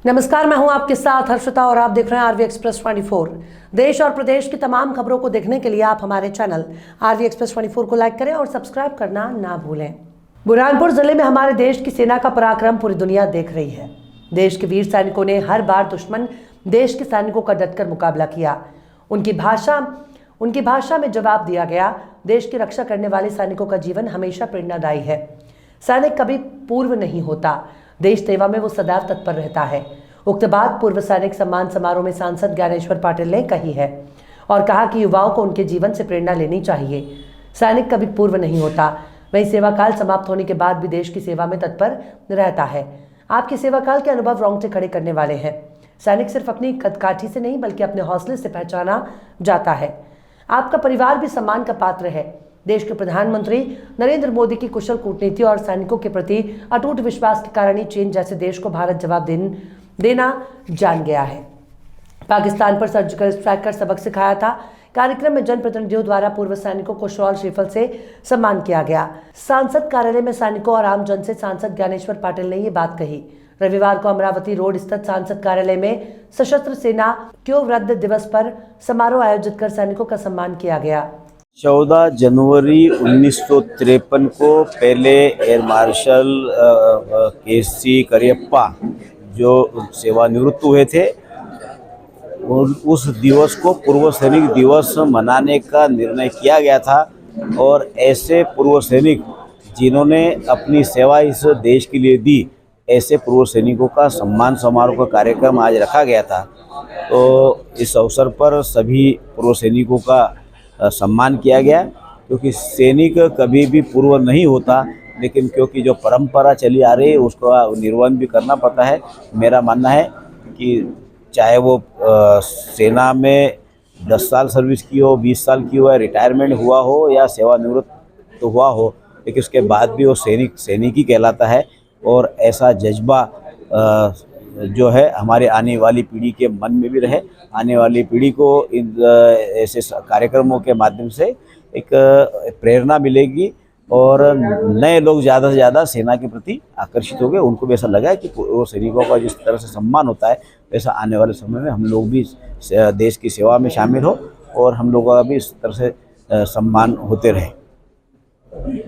नमस्कार, मैं हूं आपके साथ हर्षिता और आप देख रहे हैं आरवी एक्सप्रेस 24। देश और प्रदेश की तमाम खबरों को देखने के लिए आप हमारे चैनल आरवी एक्सप्रेस 24 को लाइक करें और सब्सक्राइब करना ना भूलें। बुरहानपुर जिले में हमारे देश की सेना का पराक्रम पूरी दुनिया देख रही है। देश के वीर सैनिकों ने हर बार दुश्मन देश के सैनिकों का डटकर मुकाबला किया। उनकी भाषा में जवाब दिया गया। देश की रक्षा करने वाले सैनिकों का जीवन हमेशा प्रेरणादायी है। सैनिक कभी पूर्व नहीं होता, देश सेवा में वो सदैव तत्पर रहता है। उक्त बात पूर्व सैनिक सम्मान समारोह में सांसद ज्ञानेश्वर पाटिल ने कही है और कहा कि युवाओं को उनके जीवन से प्रेरणा लेनी चाहिए। सैनिक कभी पूर्व नहीं होता, वही सेवा काल समाप्त होने के बाद भी देश की सेवा में तत्पर रहता है। आपके सेवा काल के अनुभव रोंगटे खड़े करने वाले हैं। सैनिक सिर्फ अपनी कदकाठी से नहीं बल्कि अपने हौसले से पहचाना जाता है। आपका परिवार भी सम्मान का पात्र है। देश के प्रधानमंत्री नरेंद्र मोदी की कुशल कूटनीति और सैनिकों के प्रति अटूट विश्वास के कारण ही चीन जैसे देश को भारत जवाब देना जान गया है। पाकिस्तान पर सर्जिकल स्ट्राइक कर सबक सिखाया था। कार्यक्रम में जनप्रतिनिधियों द्वारा पूर्व सैनिकों को शॉल श्रीफल से सम्मान किया गया। सांसद कार्यालय में सैनिकों और आम जन से सांसद ज्ञानेश्वर पाटिल ने ये बात कही। रविवार को अमरावती रोड स्थित सांसद कार्यालय में सशस्त्र सेना क्योवृद्ध दिवस पर समारोह आयोजित कर सैनिकों का सम्मान किया गया। 14 जनवरी 1953 को पहले एयर मार्शल के.सी. करियप्पा जो सेवानिवृत्त हुए थे, उस दिवस को पूर्व सैनिक दिवस मनाने का निर्णय किया गया था। और ऐसे पूर्व सैनिक जिन्होंने अपनी सेवा इस देश के लिए दी, ऐसे पूर्व सैनिकों का सम्मान समारोह का कार्यक्रम आज रखा गया था। तो इस अवसर पर सभी पूर्व सैनिकों का सम्मान किया गया, क्योंकि सैनिक कभी भी पूर्व नहीं होता, लेकिन क्योंकि जो परंपरा चली आ रही है उसका निर्वहन भी करना पड़ता है। मेरा मानना है कि चाहे वो सेना में 10 साल सर्विस की हो, 20 साल की हो, या रिटायरमेंट हुआ हो या सेवानिवृत्त हुआ हो, लेकिन उसके बाद भी वो सैनिक ही कहलाता है। और ऐसा जज्बा जो है हमारे आने वाली पीढ़ी के मन में भी रहे। आने वाली पीढ़ी को इन ऐसे कार्यक्रमों के माध्यम से एक प्रेरणा मिलेगी और नए लोग ज़्यादा से ज़्यादा सेना के प्रति आकर्षित हो गए। उनको भी ऐसा लगा कि वो सैनिकों का जिस तरह से सम्मान होता है, वैसा आने वाले समय में हम लोग भी देश की सेवा में शामिल हो और हम लोगों का भी इस तरह से सम्मान होते रहे।